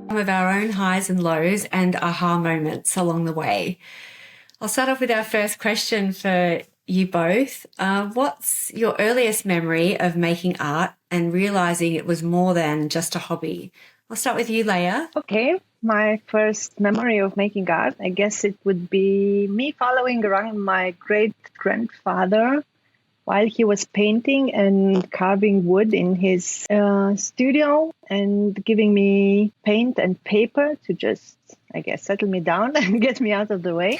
some of our own highs and lows and aha moments along the way. I'll start off with our first question for you both. What's your earliest memory of making art and realising it was more than just a hobby? I'll start with you, Leia. Okay, my first memory of making art, I guess it would be me following around my great-grandfather while he was painting and carving wood in his studio and giving me paint and paper to just, I guess, settle me down and get me out of the way.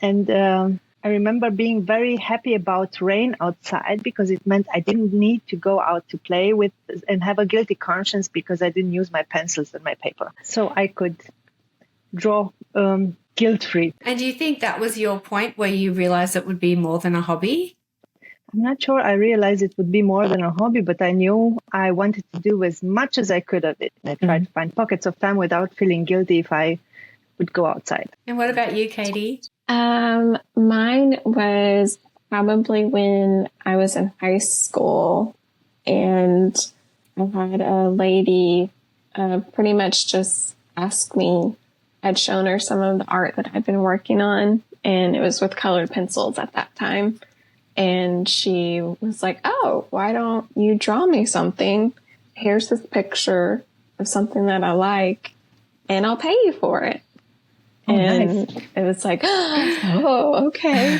And I remember being very happy about rain outside because it meant I didn't need to go out to play with and have a guilty conscience because I didn't use my pencils and my paper. So I could draw guilt-free. And do you think that was your point where you realised it would be more than a hobby? I'm not sure I realized it would be more than a hobby, but I knew I wanted to do as much as I could of it. And I tried to find pockets of time without feeling guilty if I would go outside. And what about you, Katie? Mine was probably when I was in high school, and I had a lady pretty much just ask me. I'd shown her some of the art that I'd been working on, and it was with colored pencils at that time. And she was like, "Oh, why don't you draw me something? Here's this picture of something that I like, and I'll pay you for it." Oh, and nice. It was like, "Oh, okay."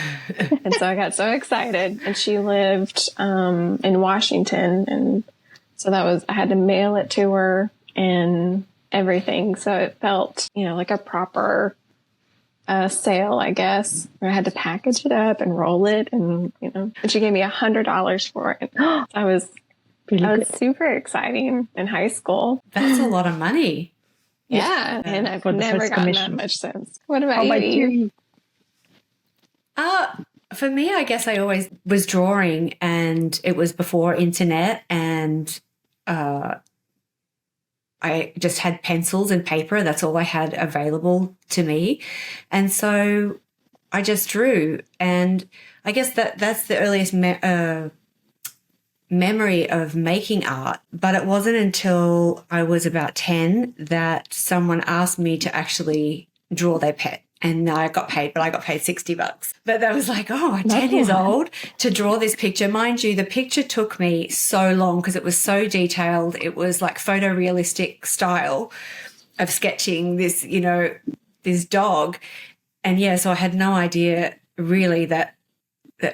And so I got so excited. And she lived in Washington, and so I had to mail it to her and everything. So it felt, like a proper sale, I guess, where I had to package it up and roll it, and and she gave me $100 for it. So I was super exciting in high school. That's a lot of money. Yeah, and I've never gotten that much since. What about you? For me, I guess I always was drawing, and it was before internet, and I just had pencils and paper. That's all I had available to me. And so I just drew. And I guess that's the earliest memory of making art. But it wasn't until I was about 10 that someone asked me to actually draw their pet. And I got paid, but I got paid $60. But that was like, oh, I'm 10 years old to draw this picture. Mind you, the picture took me so long because it was so detailed. It was like photorealistic style of sketching this, this dog. And yeah, so I had no idea really that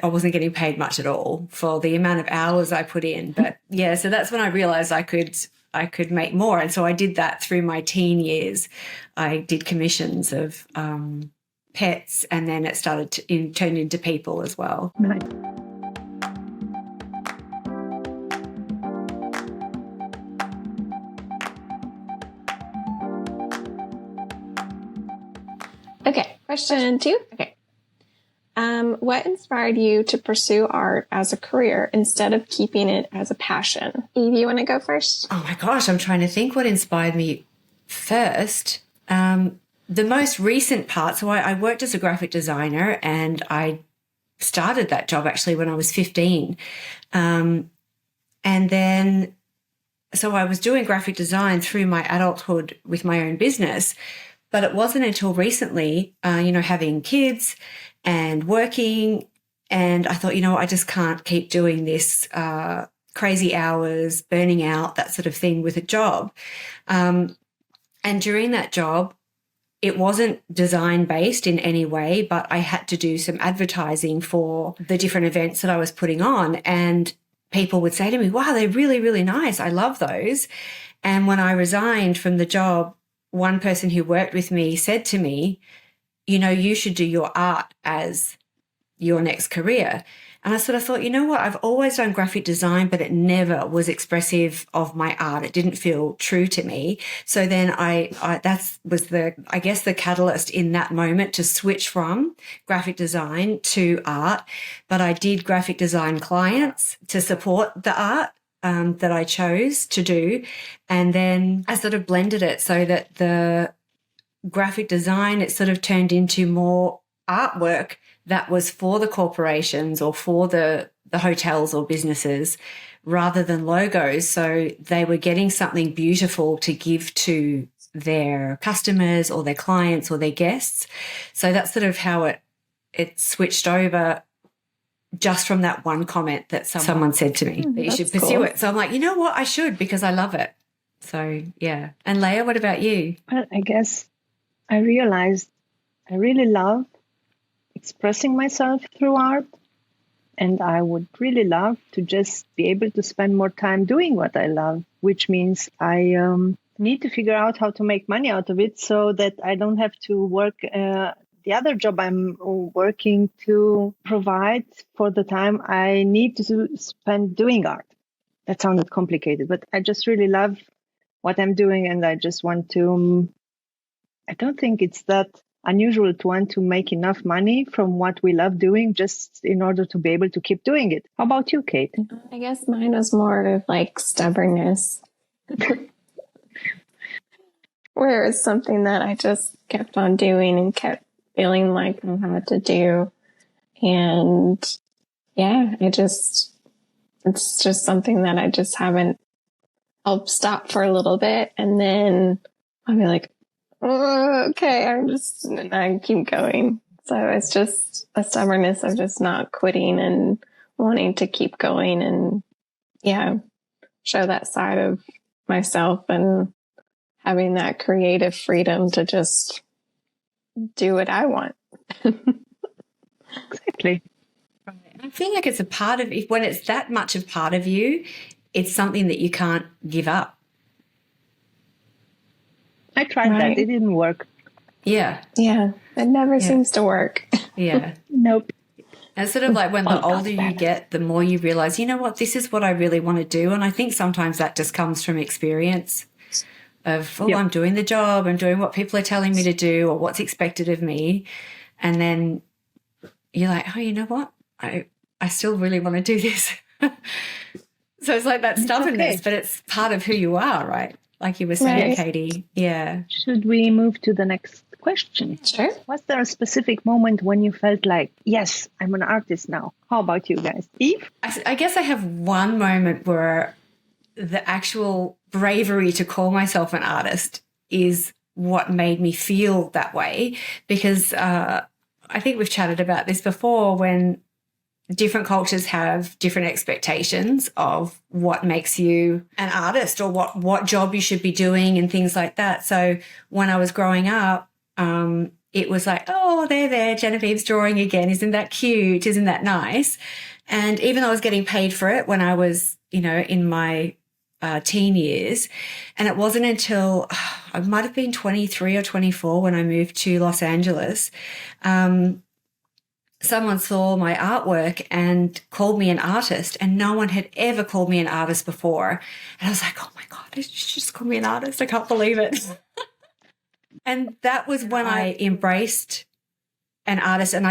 I wasn't getting paid much at all for the amount of hours I put in. But yeah, so that's when I realized I could make more. And so I did that through my teen years. I did commissions of pets, and then it started to turn into people as well. Nice. Okay, question 2. Okay. What inspired you to pursue art as a career instead of keeping it as a passion? Eve, you want to go first? Oh my gosh, I'm trying to think what inspired me first. The most recent part, so I worked as a graphic designer, and I started that job actually when I was 15. And then, so I was doing graphic design through my adulthood with my own business, but it wasn't until recently, having kids and working, and I thought, I just can't keep doing this crazy hours, burning out, that sort of thing with a job. And during that job, it wasn't design-based in any way, but I had to do some advertising for the different events that I was putting on, and people would say to me, wow, they're really, really nice. I love those. And when I resigned from the job, one person who worked with me said to me, you should do your art as your next career. And I sort of thought, what, I've always done graphic design, but it never was expressive of my art. It didn't feel true to me. So then that was the catalyst in that moment to switch from graphic design to art. But I did graphic design clients to support the art that I chose to do. And then I sort of blended it so that the graphic design, it sort of turned into more artwork that was for the corporations or for the hotels or businesses rather than logos. So they were getting something beautiful to give to their customers or their clients or their guests. So that's sort of how it switched over just from that one comment that someone said to me that you should pursue it. So I'm like, you know what? I should, because I love it. So, yeah. And Leia, what about you? Well, I guess I realized I really love expressing myself through art. And I would really love to just be able to spend more time doing what I love, which means I need to figure out how to make money out of it so that I don't have to work the other job I'm working to provide for the time I need to spend doing art. That sounded complicated, but I just really love what I'm doing, and I just want to, I don't think it's that unusual to want to make enough money from what we love doing just in order to be able to keep doing it. How about you, Kate? I guess mine was more of like stubbornness. Where it's something that I just kept on doing and kept feeling like I had to do. And yeah, it's just something that I just haven't, I'll stop for a little bit and then I'll be like, oh, okay, and I keep going. So it's just a stubbornness of just not quitting and wanting to keep going and yeah, show that side of myself and having that creative freedom to just do what I want. Exactly. I feel like it's a part of, when it's that much of part of you, it's something that you can't give up. I tried that. It didn't work. Yeah. Yeah. It never seems to work. Yeah. Nope. And it's sort of like when the older you get, the more you realize, you know what, this is what I really want to do. And I think sometimes that just comes from experience of, I'm doing the job, I'm doing what people are telling me to do or what's expected of me. And then you're like, oh, you know what, I still really want to do this. So it's like that stubbornness, but it's part of who you are, right? Like you were saying, Katie. Yeah. Should we move to the next question? Sure. Was there a specific moment when you felt like, yes, I'm an artist now? How about you guys? Eve? I guess I have one moment where the actual bravery to call myself an artist is what made me feel that way, because I think we've chatted about this before, when different cultures have different expectations of what makes you an artist or what job you should be doing and things like that. So when I was growing up, it was like, oh, there, Genevieve's drawing again. Isn't that cute? Isn't that nice? And even though I was getting paid for it when I was, in my teen years, and it wasn't until I might have been 23 or 24 when I moved to Los Angeles, someone saw my artwork and called me an artist, and no one had ever called me an artist before. And I was like, oh my God, did you just call me an artist? I can't believe it. And that was when I embraced an artist, and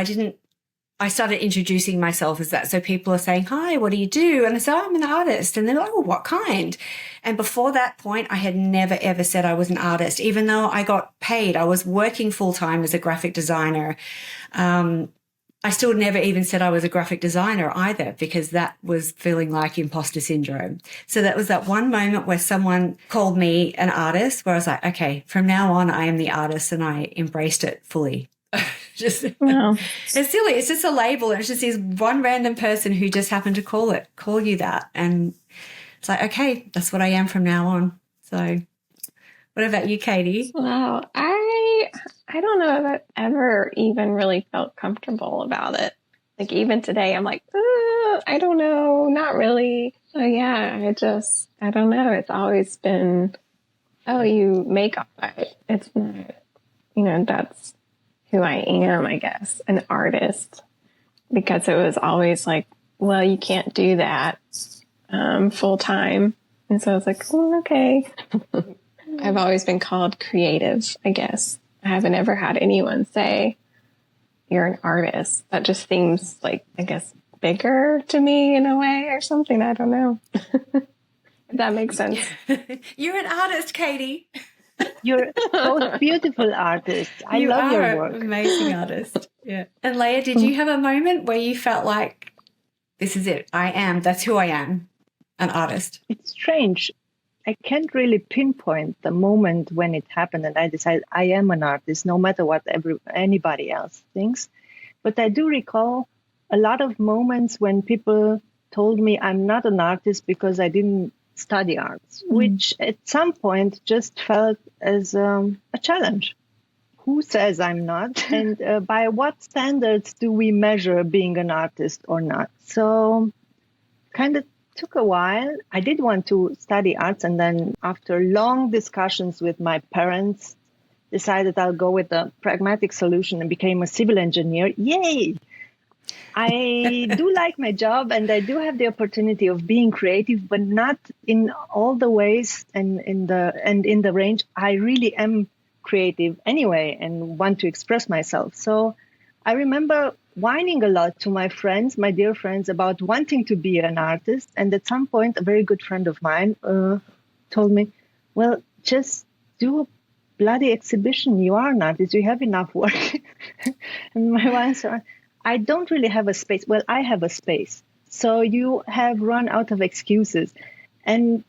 I started introducing myself as that. So people are saying, hi, what do you do? And I said, oh, I'm an artist. And they're like, oh, what kind? And before that point, I had never, ever said I was an artist, even though I got paid. I was working full time as a graphic designer. I still never even said I was a graphic designer either, because that was feeling like imposter syndrome. So that was that one moment where someone called me an artist, where I was like, okay, from now on, I am the artist, and I embraced it fully. Wow. It's silly. It's just a label. And it's just this one random person who just happened to call you that. And it's like, okay, that's what I am from now on. So what about you, Katie? Wow. I don't know if I've ever even really felt comfortable about it. Like even today, I'm like, I don't know, not really. Oh yeah, I don't know. It's always been, oh, you make art. It's not, that's who I am, I guess, an artist. Because it was always like, well, you can't do that full time. And so I was like, oh, okay. I've always been called creative, I guess. I haven't ever had anyone say, you're an artist. That just seems like, I guess, bigger to me in a way or something. I don't know. If that makes sense. You're an artist, Katie. You're both beautiful artists. I love your work. Amazing artist. Yeah. And Leia, did you have a moment where you felt like, this is it, that's who I am, an artist? It's strange. I can't really pinpoint the moment when it happened and I decided I am an artist, no matter what anybody else thinks. But I do recall a lot of moments when people told me I'm not an artist because I didn't study arts, which at some point just felt as a challenge. Who says I'm not? And by what standards do we measure being an artist or not? So kind of took a while. I did want to study arts. And then after long discussions with my parents, decided I'll go with the pragmatic solution and became a civil engineer. Yay! I do like my job and I do have the opportunity of being creative, but not in all the ways and in the range. I really am creative anyway and want to express myself. So I remember whining a lot to my friends, my dear friends, about wanting to be an artist. And at some point, a very good friend of mine told me, well, just do a bloody exhibition. You are an artist. You have enough work. And my answer, I don't really have a space. Well, I have a space. So you have run out of excuses. And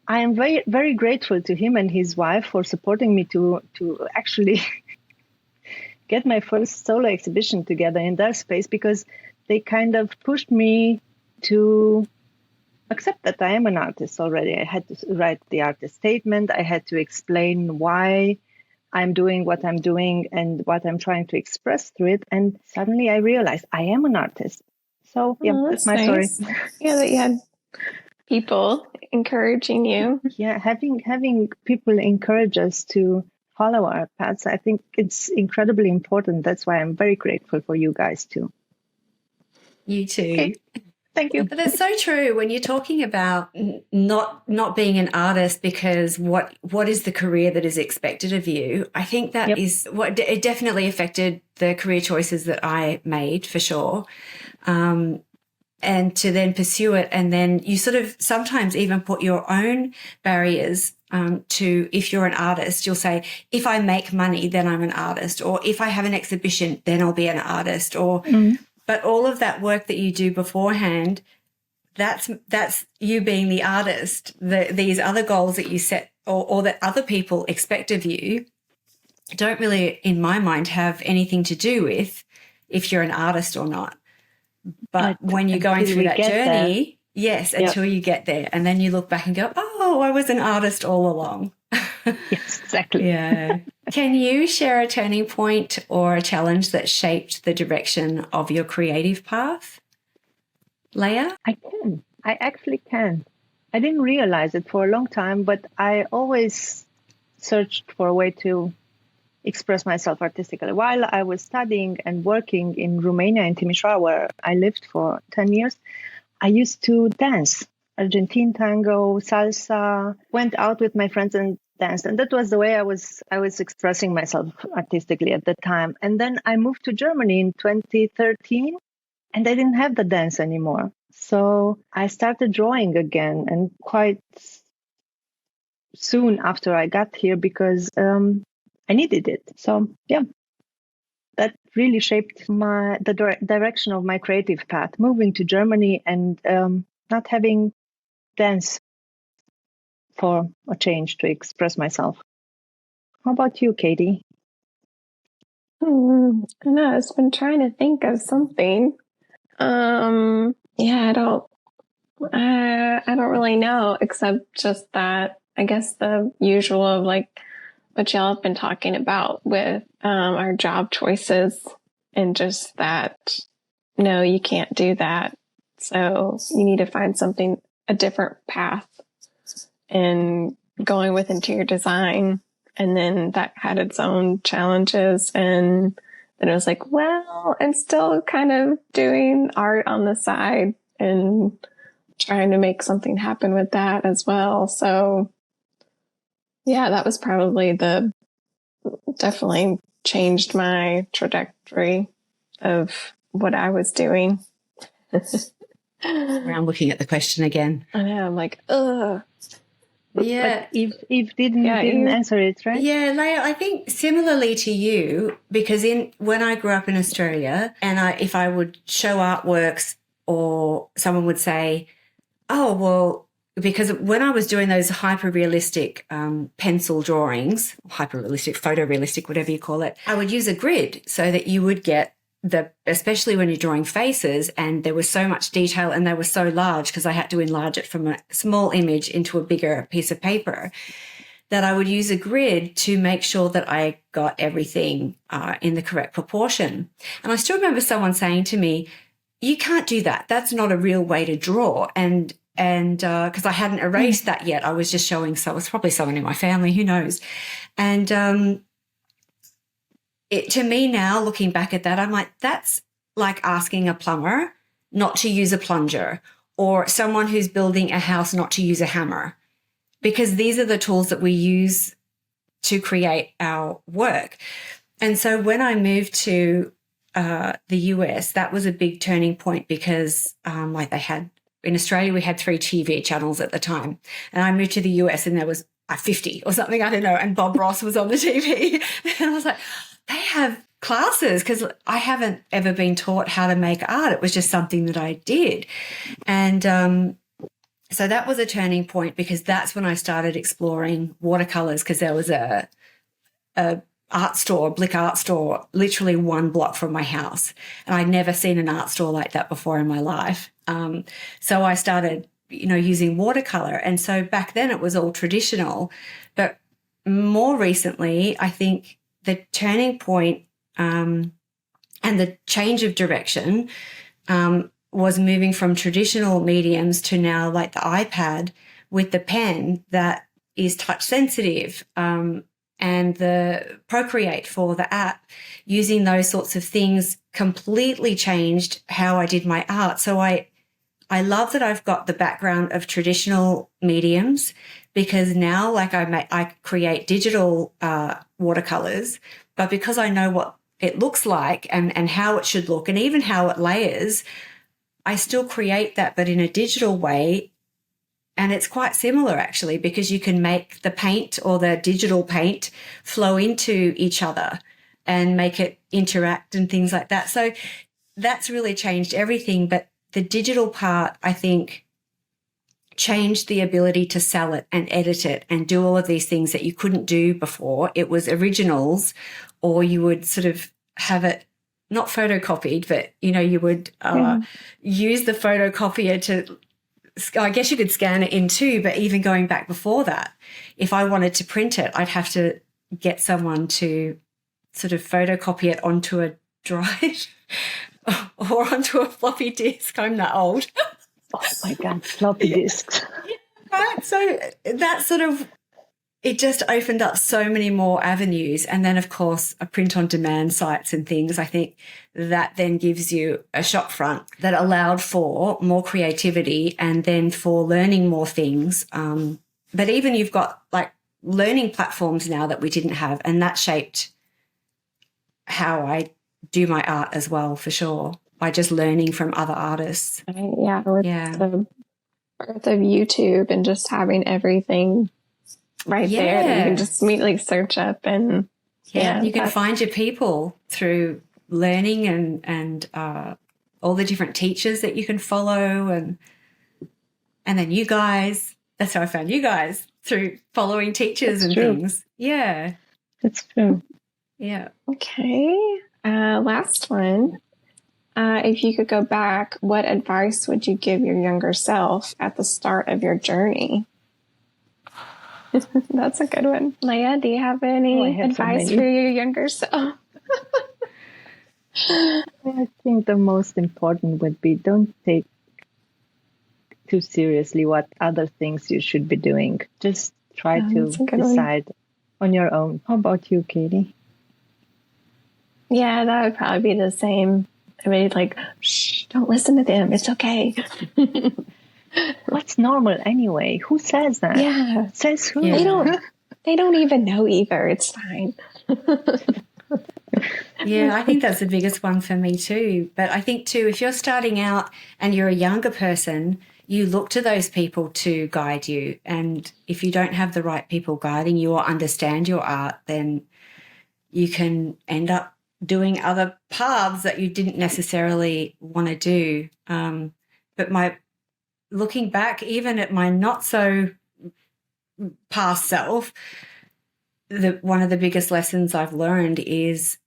I am very, very grateful to him and his wife for supporting me to actually get my first solo exhibition together in their space, because they kind of pushed me to accept that I am an artist already. I had to write the artist statement. I had to explain why I'm doing what I'm doing and what I'm trying to express through it. And suddenly I realized I am an artist. So yeah, that's my nice story. Yeah, that you had people encouraging you. Yeah, having people encourage us to follow our paths, I think it's incredibly important. That's why I'm very grateful for you guys too. You too. Okay. Thank you. But it's so true when you're talking about not being an artist because what is the career that is expected of you. I think that is what it definitely affected the career choices that I made for sure. And to then pursue it, and then you sort of sometimes even put your own barriers to, if you're an artist, you'll say, if I make money, then I'm an artist, or if I have an exhibition, then I'll be an artist, or but all of that work that you do beforehand, that's you being the artist. These other goals that you set or that other people expect of you don't really, in my mind, have anything to do with if you're an artist or not. But when you're going through that journey, yes, until you get there. And then you look back and go, oh, I was an artist all along. Yes, exactly. Yeah. Can you share a turning point or a challenge that shaped the direction of your creative path, Leia? I can. I actually can. I didn't realize it for a long time, but I always searched for a way to express myself artistically. While I was studying and working in Romania, in Timișoara, where I lived for 10 years, I used to dance Argentine tango, salsa, went out with my friends and danced. And that was the way I was expressing myself artistically at the time. And then I moved to Germany in 2013 and I didn't have the dance anymore. So I started drawing again, and quite soon after I got here, because I needed it. So yeah, that really shaped the direction of my creative path, moving to Germany and not having dance for a change to express myself. How about you, Katie? I know, I've been trying to think of something. I don't really know, except just that, I guess the usual of like what y'all have been talking about with our job choices, and just that, no, you can't do that. So you need to find a different path, and going with interior design. And then that had its own challenges. And then it was like, well, I'm still kind of doing art on the side and trying to make something happen with that as well. So yeah, that was probably definitely changed my trajectory of what I was doing. I'm looking at the question again. I know, I'm like, ugh. Yeah. But Eve didn't answer it, right? Yeah, Leia, I think similarly to you, because when I grew up in Australia, and if I would show artworks, or someone would say, oh, well, because when I was doing those hyper-realistic pencil drawings, hyper-realistic, photorealistic, whatever you call it, I would use a grid so that you would get especially when you're drawing faces, and there was so much detail and they were so large because I had to enlarge it from a small image into a bigger piece of paper, that I would use a grid to make sure that I got everything in the correct proportion. And I still remember someone saying to me, you can't do that. That's not a real way to draw. And because I hadn't erased that yet, I was just showing, so it was probably someone in my family, who knows. And to me now, looking back at that, I'm like, that's like asking a plumber not to use a plunger, or someone who's building a house not to use a hammer, because these are the tools that we use to create our work. And so when I moved to the US, that was a big turning point because like they had, in Australia, we had 3 TV channels at the time. And I moved to the US and there was 50 or something, I don't know. And Bob Ross was on the TV. And I was like, they have classes, because I haven't ever been taught how to make art. It was just something that I did. And so that was a turning point, because that's when I started exploring watercolors, because there was a art store, Blick art store, literally 1 block from my house. And I'd never seen an art store like that before in my life. So I started, using watercolor. And so back then it was all traditional. But more recently, I think the turning point and the change of direction was moving from traditional mediums to now like the iPad with the pen that is touch sensitive, and the Procreate for the app. Using those sorts of things completely changed how I did my art. So I love that I've got the background of traditional mediums, because now like I create digital watercolors, but because I know what it looks like and how it should look, and even how it layers, I still create that, but in a digital way. And it's quite similar actually, because you can make the paint or the digital paint flow into each other and make it interact and things like that. So that's really changed everything. But the digital part, I think, changed the ability to sell it and edit it and do all of these things that you couldn't do before. It was originals, or you would sort of have it not photocopied, but, you would use the photocopier to, I guess you could scan it in too, but even going back before that, if I wanted to print it, I'd have to get someone to sort of photocopy it onto a drive or onto a floppy disk. I'm that old. Oh my God, floppy disks. Right. So that sort of, it just opened up so many more avenues. And then, of course, a print on demand sites and things. I think that then gives you a shop front that allowed for more creativity and then for learning more things. But even you've got like learning platforms now that we didn't have, and that shaped how I do my art as well, for sure, by just learning from other artists. With the birth of YouTube and just having everything right there that you can just immediately search up. And you can find your people through learning and all the different teachers that you can follow, and then you guys. That's how I found you guys, through following teachers and things. Yeah, that's true. Yeah. Okay. Last one. If you could go back, what advice would you give your younger self at the start of your journey? That's a good one. Leia, do you have any advice for your younger self? I think the most important would be, don't take too seriously what other things you should be doing. Just try to decide on your own. How about you, Katie? Yeah, that would probably be the same. I mean, like, shh, don't listen to them. It's okay. What's normal anyway? Who says that? Yeah. Says who? Yeah. They don't even know either. It's fine. Yeah, I think that's the biggest one for me too. But I think too, if you're starting out and you're a younger person, you look to those people to guide you. And if you don't have the right people guiding you or understand your art, then you can end up doing other paths that you didn't necessarily want to do. But looking back, even at my not so past self, one of the biggest lessons I've learned is,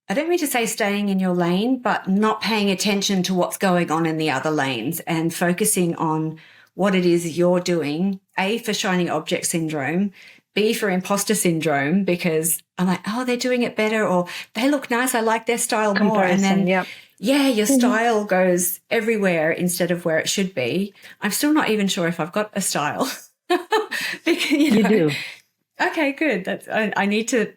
I don't mean to say staying in your lane, but not paying attention to what's going on in the other lanes and focusing on what it is you're doing, A, for shiny object syndrome, B, for imposter syndrome, because I'm like, oh, they're doing it better, or they look nice, I like their style more. And then, your style goes everywhere instead of where it should be. I'm still not even sure if I've got a style. Because, you do. Okay, good. I need to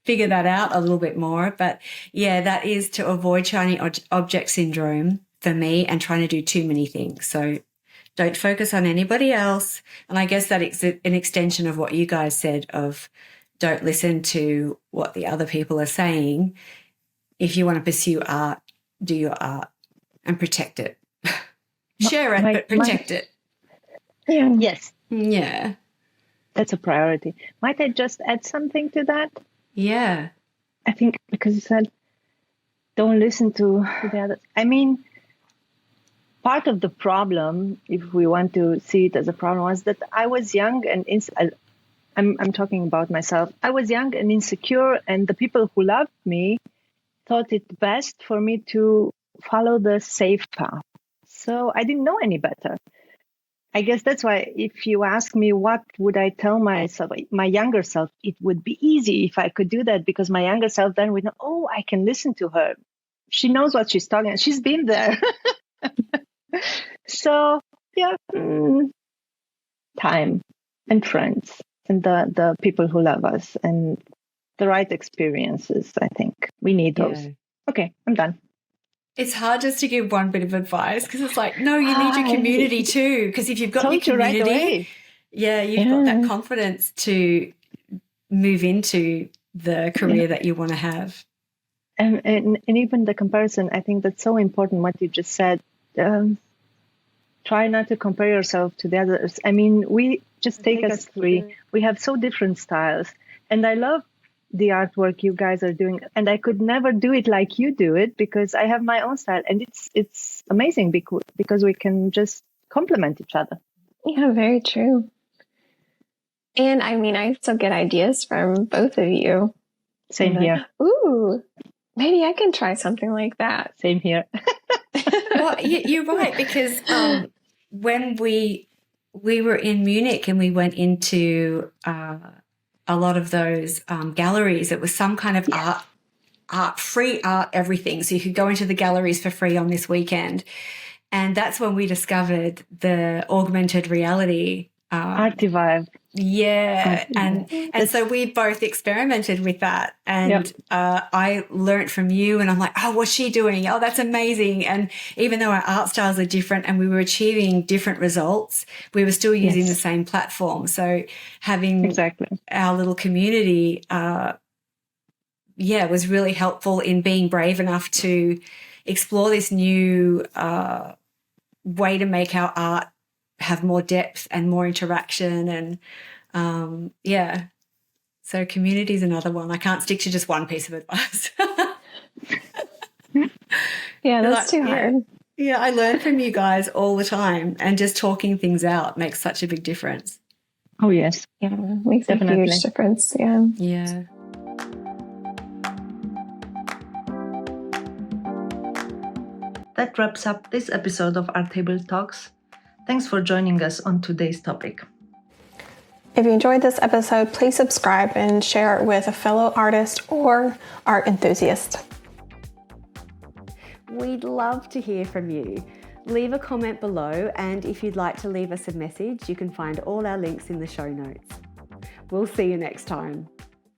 figure that out a little bit more. But yeah, that is to avoid shiny object syndrome for me and trying to do too many things. So don't focus on anybody else. And I guess that is an extension of what you guys said of don't listen to what the other people are saying. If you want to pursue art, do your art and protect it. Share it, but protect it. Yeah. Yes. Yeah. That's a priority. Might I just add something to that? Yeah. I think because you said don't listen to the others. I mean, part of the problem, if we want to see it as a problem, was that I was young and I'm talking about myself. I was young and insecure, and the people who loved me thought it best for me to follow the safe path. So I didn't know any better. I guess that's why if you ask me what would I tell myself, my younger self, it would be easy if I could do that, because my younger self then would know, oh, I can listen to her. She knows what she's talking about. She's been there. So, yeah, time and friends and the people who love us and the right experiences, I think. We need those. Yeah. Okay, I'm done. It's hard just to give one bit of advice because it's like, no, you need your community too. Because if you've got your community, you've got that confidence to move into the career that you want to have. And even the comparison, I think that's so important what you just said. Try not to compare yourself to the others. I mean, we just take us three. We have so different styles. And I love the artwork you guys are doing, and I could never do it like you do it because I have my own style, and it's amazing because we can just complement each other. Yeah, very true. And I mean, I still get ideas from both of you. Same here. Ooh, maybe I can try something like that. Same here. Well, you're right, because when we were in Munich and we went into a lot of those galleries, it was some kind of free art, everything. So you could go into the galleries for free on this weekend. And that's when we discovered the augmented reality. Artivive. Yeah. And so we both experimented with that. And I learned from you, and I'm like, oh, what's she doing? Oh, that's amazing. And even though our art styles are different and we were achieving different results, we were still using the same platform. So having our little community, was really helpful in being brave enough to explore this new way to make our art have more depth and more interaction. And so community is another one. I can't stick to just one piece of advice. Yeah, that's too hard. Yeah, I learn from you guys all the time, and just talking things out makes such a big difference. Oh, yes. Yeah, makes definitely a huge difference. Yeah. Yeah. That wraps up this episode of Art Table Talks. Thanks for joining us on today's topic. If you enjoyed this episode, please subscribe and share it with a fellow artist or art enthusiast. We'd love to hear from you. Leave a comment below, and if you'd like to leave us a message, you can find all our links in the show notes. We'll see you next time.